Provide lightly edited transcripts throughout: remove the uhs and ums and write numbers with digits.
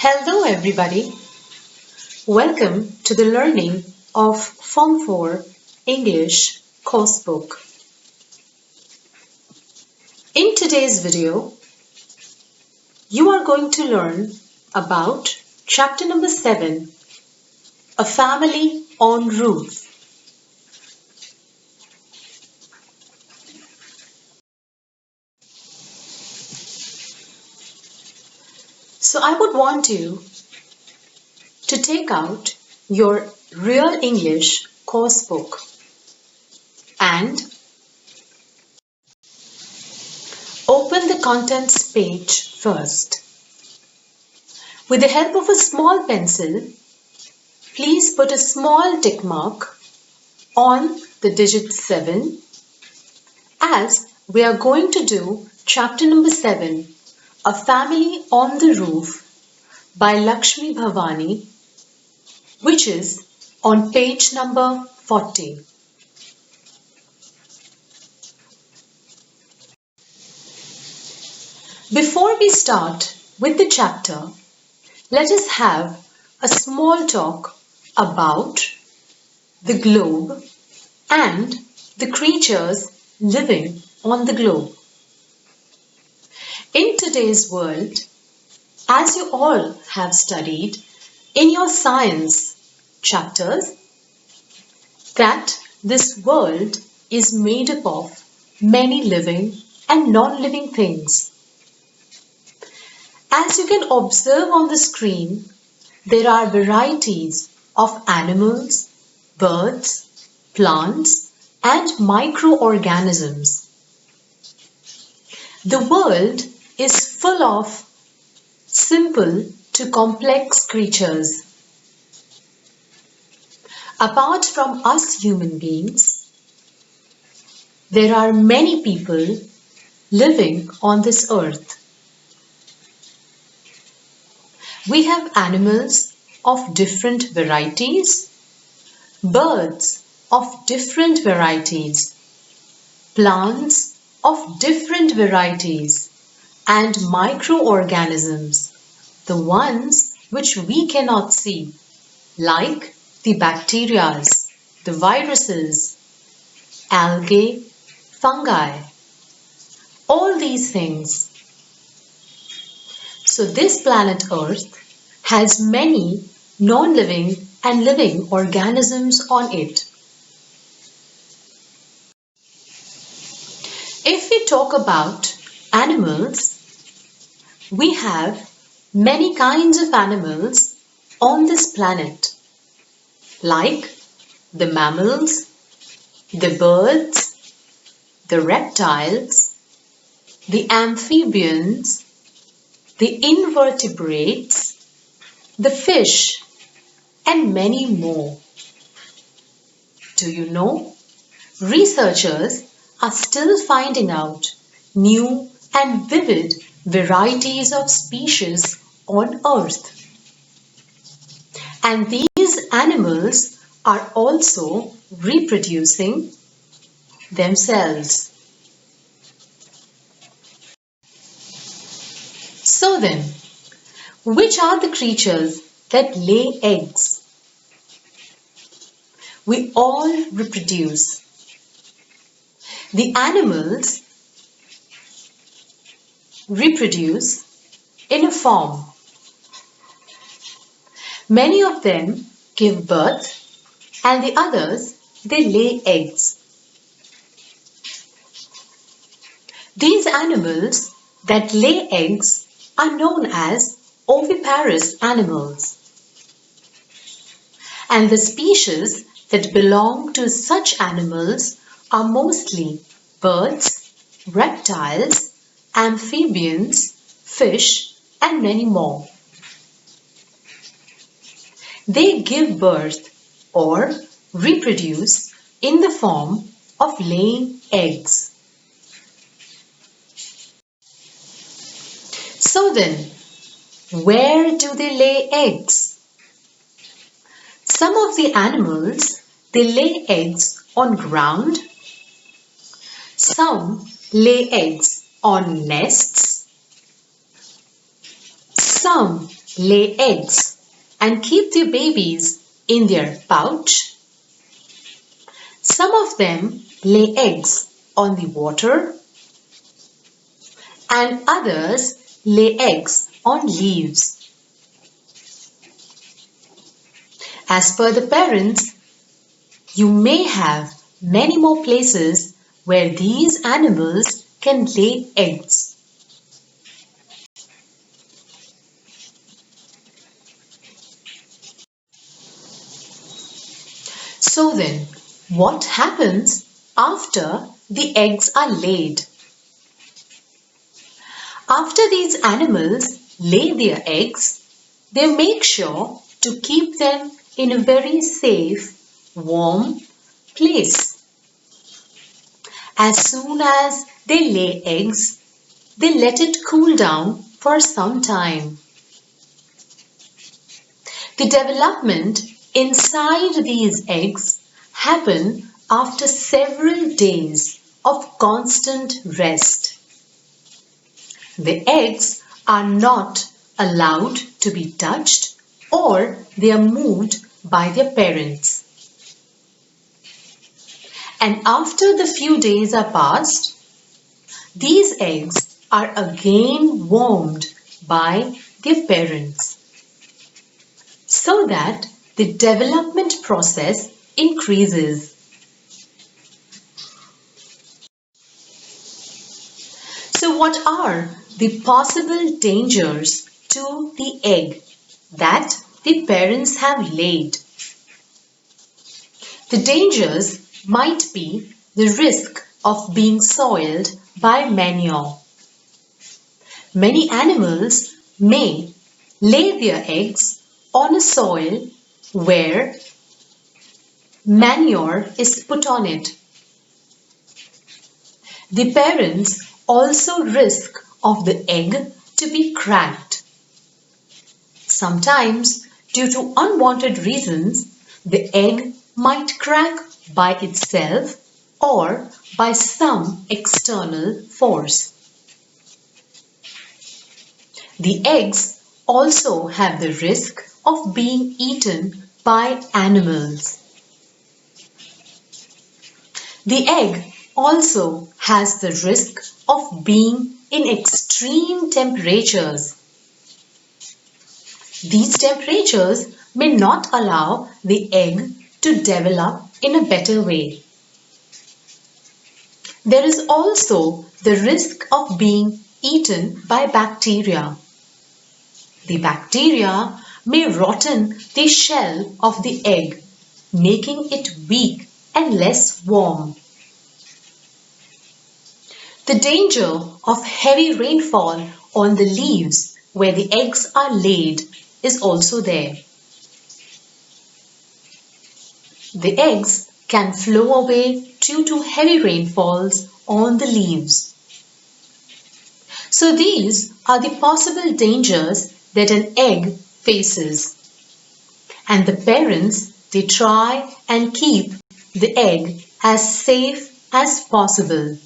Hello everybody. Welcome to the learning of Form 4 English course book. In today's video, you are going to learn about chapter number 7, A Family en Route. So I would want you to take out your Real English course book and open the contents page first. With the help of a small pencil, please put a small tick mark on the digit 7 as we are going to do chapter number 7, A Family on the Roof by Lakshmi Bhavani, which is on page number 40. Before we start with the chapter, let us have a small talk about the globe and the creatures living on the globe. In today's world, as you all have studied in your science chapters, that this world is made up of many living and non-living things. As you can observe on the screen, there are varieties of animals, birds, plants, and microorganisms. The world is full of simple to complex creatures. Apart from us human beings, there are many people living on this earth. We have animals of different varieties, birds of different varieties, plants of different varieties, and microorganisms, the ones which we cannot see, like the bacteria, the viruses, algae, fungi, all these things. So this planet Earth has many non-living and living organisms on it. If we talk about animals, we have many kinds of animals on this planet, like the mammals, the birds, the reptiles, the amphibians, the invertebrates, the fish, and many more. Do you know? Researchers are still finding out new and vivid varieties of species on Earth. And these animals are also reproducing themselves. So then, which are the creatures that lay eggs? We all reproduce. The animals reproduce in a form. Many of them give birth and the others, they lay eggs. These animals that lay eggs are known as oviparous animals. And the species that belong to such animals are mostly birds, reptiles, amphibians, fish, and many more. They give birth or reproduce in the form of laying eggs. So then, where do they lay eggs? Some of the animals, they lay eggs on ground. Some lay eggs on nests. Some lay eggs and keep their babies in their pouch. Some of them lay eggs on the water and others lay eggs on leaves. As per the parents, you may have many more places where these animals can lay eggs. So then, what happens after the eggs are laid? After these animals lay their eggs, they make sure to keep them in a very safe, warm place. As soon as they lay eggs, they let it cool down for some time. The development inside these eggs happen after several days of constant rest. The eggs are not allowed to be touched or they are moved by their parents. And after the few days are passed, these eggs are again warmed by their parents so that the development process increases. So what are the possible dangers to the egg that the parents have laid? The dangers might be the risk of being soiled by manure. Many animals may lay their eggs on a soil where manure is put on it. The parents also risk of the egg to be cracked. Sometimes, due to unwanted reasons, the egg might crack by itself or by some external force. The eggs also have the risk of being eaten by animals. The egg also has the risk of being in extreme temperatures. These temperatures may not allow the egg to develop in a better way. There is also the risk of being eaten by bacteria. The bacteria may rotten the shell of the egg, making it weak and less warm. The danger of heavy rainfall on the leaves where the eggs are laid is also there. The eggs can flow away due to heavy rainfalls on the leaves. So these are the possible dangers that an egg faces. And the parents, they try and keep the egg as safe as possible.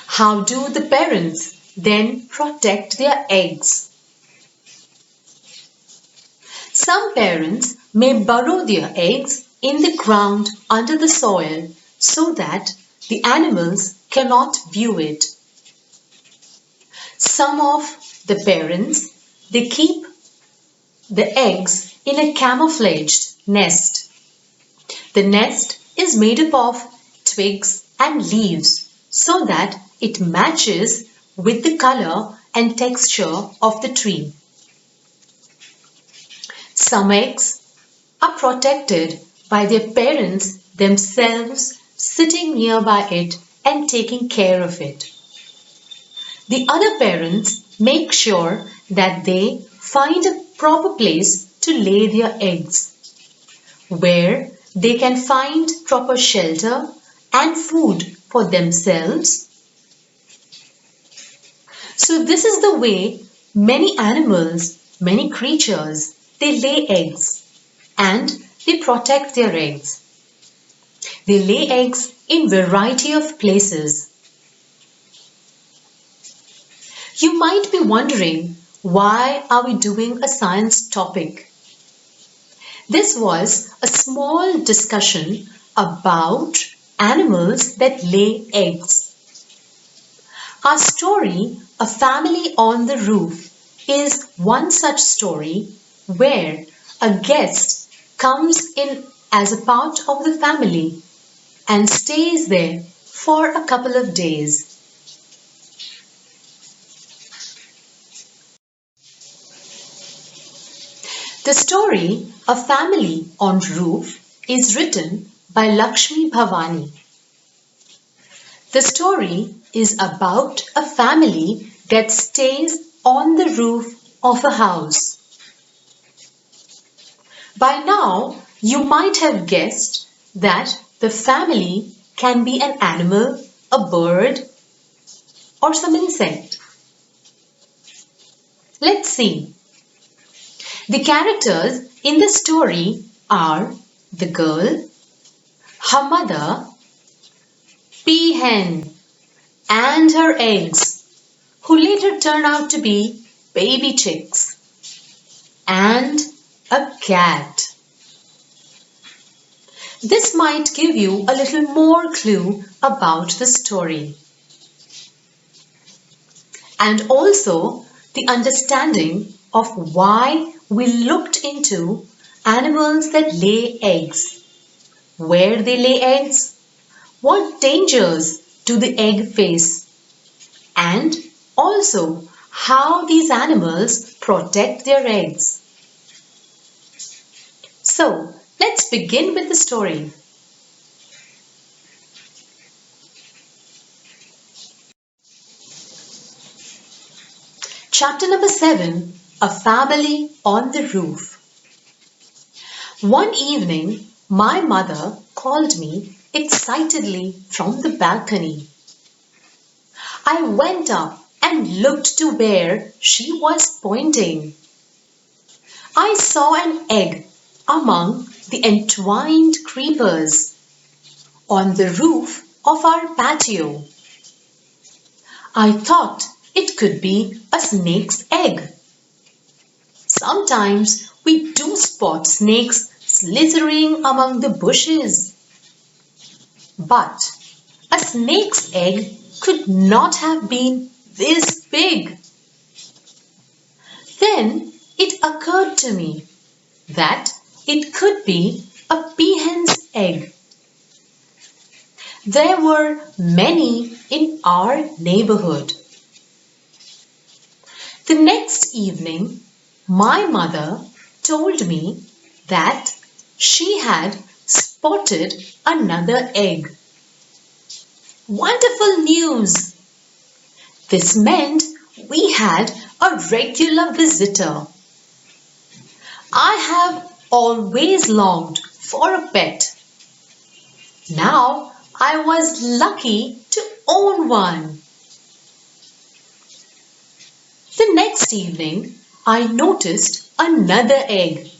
How do the parents then protect their eggs? Some parents may burrow their eggs in the ground under the soil so that the animals cannot view it. Some of the parents, they keep the eggs in a camouflaged nest. The nest is made up of twigs and leaves so that it matches with the color and texture of the tree. Some eggs are protected by their parents themselves sitting nearby it and taking care of it. The other parents make sure that they find a proper place to lay their eggs, where they can find proper shelter and food for themselves. So this is the way many animals, many creatures, they lay eggs and they protect their eggs. They lay eggs in variety of places. You might be wondering, why are we doing a science topic? This was a small discussion about animals that lay eggs. Our story, A Family on the Roof, is one such story where a guest comes in as a part of the family and stays there for a couple of days. The story, A Family on Roof, is written by Lakshmi Bhavani. The story is about a family that stays on the roof of a house. By now, you might have guessed that the family can be an animal, a bird, or some insect. Let's see. The characters in the story are the girl, her mother, peahen, and her eggs, who later turn out to be baby chicks, and a cat. This might give you a little more clue about the story. And also the understanding of why we looked into animals that lay eggs, where they lay eggs, what dangers do the egg face, and also how these animals protect their eggs. So, let's begin with the story. Chapter number 7, A Family on the Roof. One evening, my mother called me excitedly from the balcony. I went up and looked to where she was pointing. I saw an egg among the entwined creepers on the roof of our patio. I thought it could be a snake's egg. Sometimes we do spot snakes slithering among the bushes. But a snake's egg could not have been this big. Then it occurred to me that it could be a peahen's egg. There were many in our neighborhood. The next evening, my mother told me that she had spotted another egg. Wonderful news! This meant we had a regular visitor. I have always longed for a pet. Now I was lucky to own one. The next evening, I noticed another egg.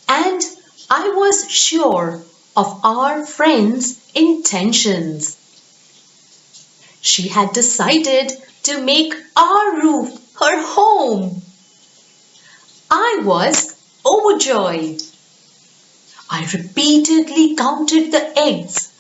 And I was sure of our friend's intentions. She had decided to make our roof her home. I was overjoyed. I repeatedly counted the eggs.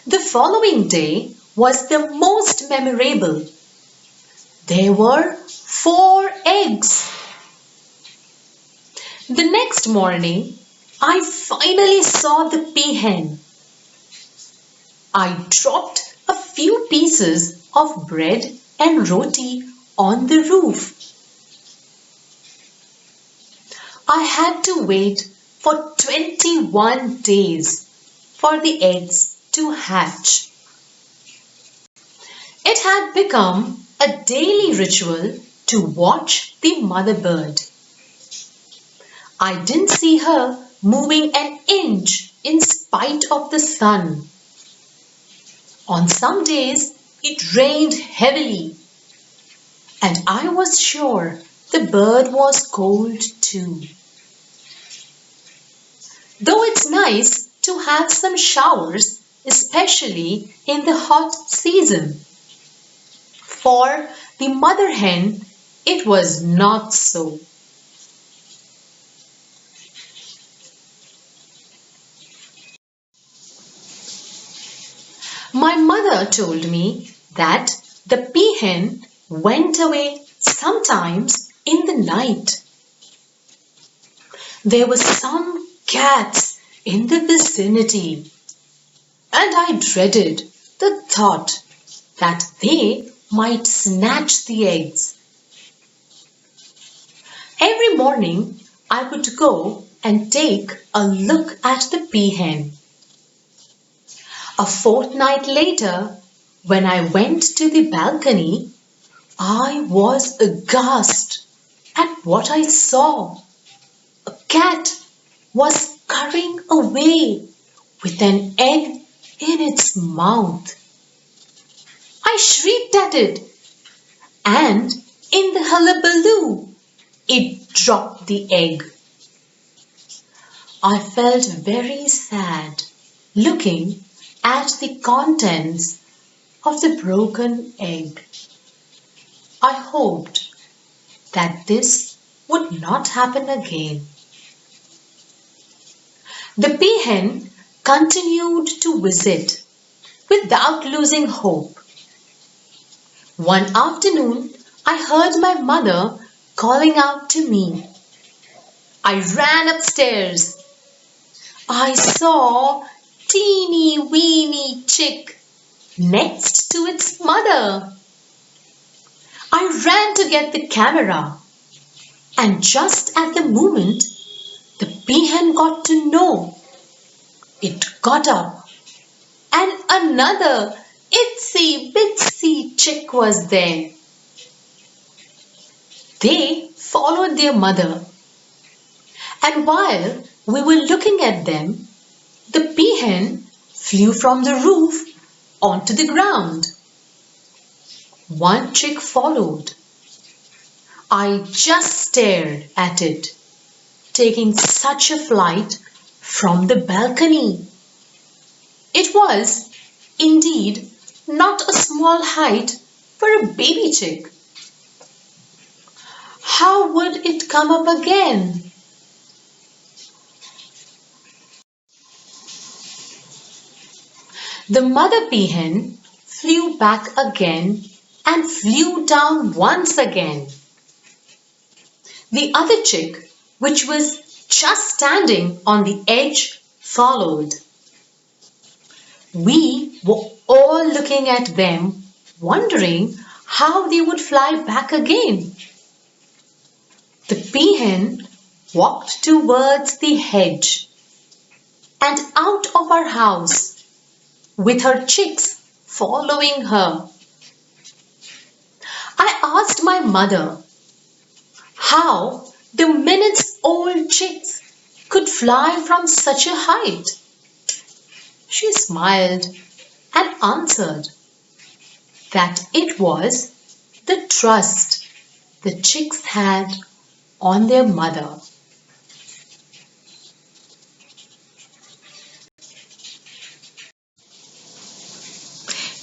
The following day was the most memorable. There were 4 eggs. The next morning, I finally saw the peahen. I dropped a few pieces of bread and roti on the roof. I had to wait for 21 days for the eggs to hatch. It had become a daily ritual to watch the mother bird. I didn't see her moving an inch in spite of the sun. On some days, it rained heavily, and I was sure the bird was cold too. Though it's nice to have some showers, especially in the hot season. For the mother hen, it was not so. My mother told me that the peahen went away sometimes in the night. There were some cats in the vicinity, and I dreaded the thought that they might snatch the eggs. Every morning I would go and take a look at the peahen. A fortnight later, when I went to the balcony, I was aghast at what I saw. A cat was scurrying away with an egg in its mouth. I shrieked at it, and in the hullabaloo, it dropped the egg. I felt very sad looking at the contents of the broken egg. I hoped that this would not happen again. The peahen continued to visit without losing hope. One afternoon, I heard my mother calling out to me. I ran upstairs. I saw teeny weeny chick next to its mother. I ran to get the camera, and just at the moment the peahen got to know, it got up, and another itsy bitsy chick was there. They followed their mother, and while we were looking at them, the peahen flew from the roof onto the ground. One chick followed. I just stared at it, taking such a flight from the balcony. It was, indeed, not a small height for a baby chick. How would it come up again? The mother peahen flew back again and flew down once again. The other chick, which was just standing on the edge, followed. We were all looking at them, wondering how they would fly back again. The peahen walked towards the hedge and out of our house, with her chicks following her. I asked my mother how the minutes-old chicks could fly from such a height. She smiled and answered that it was the trust the chicks had on their mother.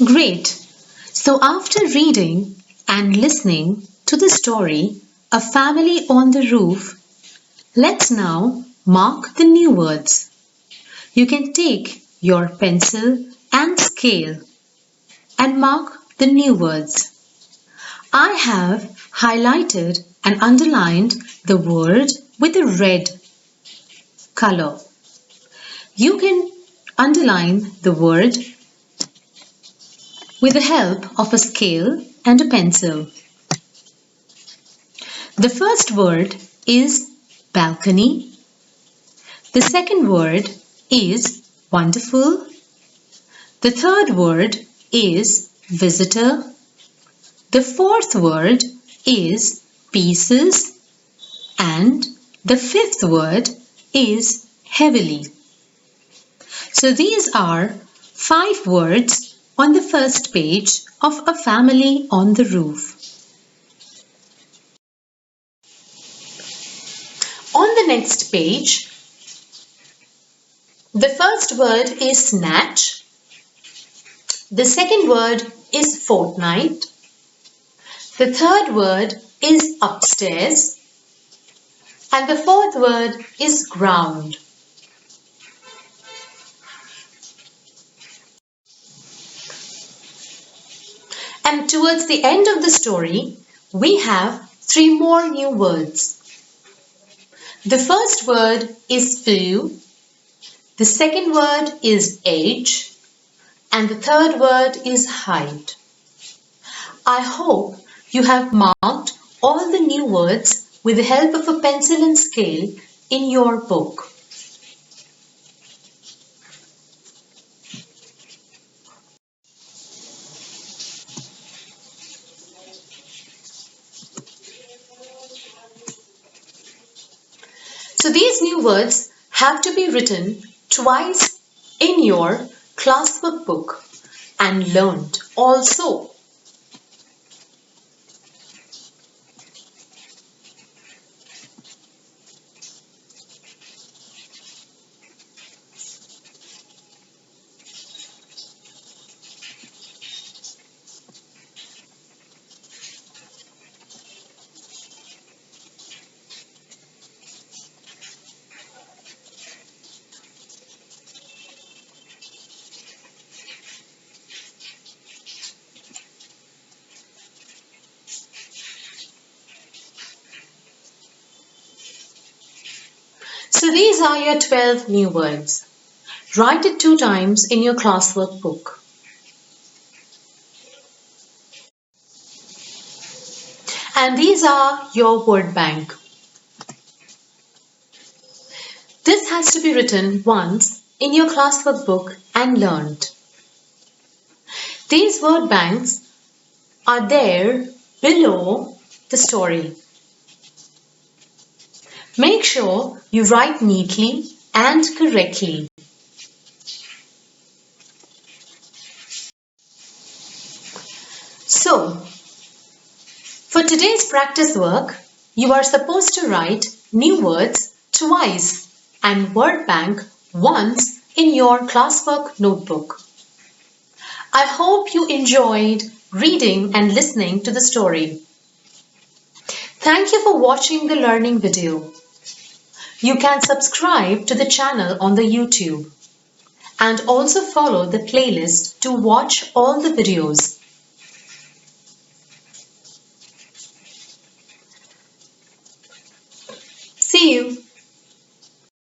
Great! So after reading and listening to the story, A Family on the Roof, let's now mark the new words. You can take your pencil and scale and mark the new words. I have highlighted and underlined the word with a red color. You can underline the word with the help of a scale and a pencil. The first word is balcony. The second word is wonderful. The third word is visitor. The fourth word is pieces. And the fifth word is heavily. So these are 5 words on the first page of A Family on the Roof. On the next page, the first word is snatch. The second word is fortnight. The third word is upstairs. And the fourth word is ground. And towards the end of the story, we have 3 more new words. The first word is flew, the second word is age, and the third word is height. I hope you have marked all the new words with the help of a pencil and scale in your book. So these new words have to be written twice in your classwork book and learned also. So these are your 12 new words. Write it 2 times in your classwork book. And these are your word bank. This has to be written once in your classwork book and learned. These word banks are there below the story. Make sure you write neatly and correctly. So, for today's practice work, you are supposed to write new words twice and word bank once in your classwork notebook. I hope you enjoyed reading and listening to the story. Thank you for watching the learning video. You can subscribe to the channel on the YouTube and also follow the playlist to watch all the videos. See you.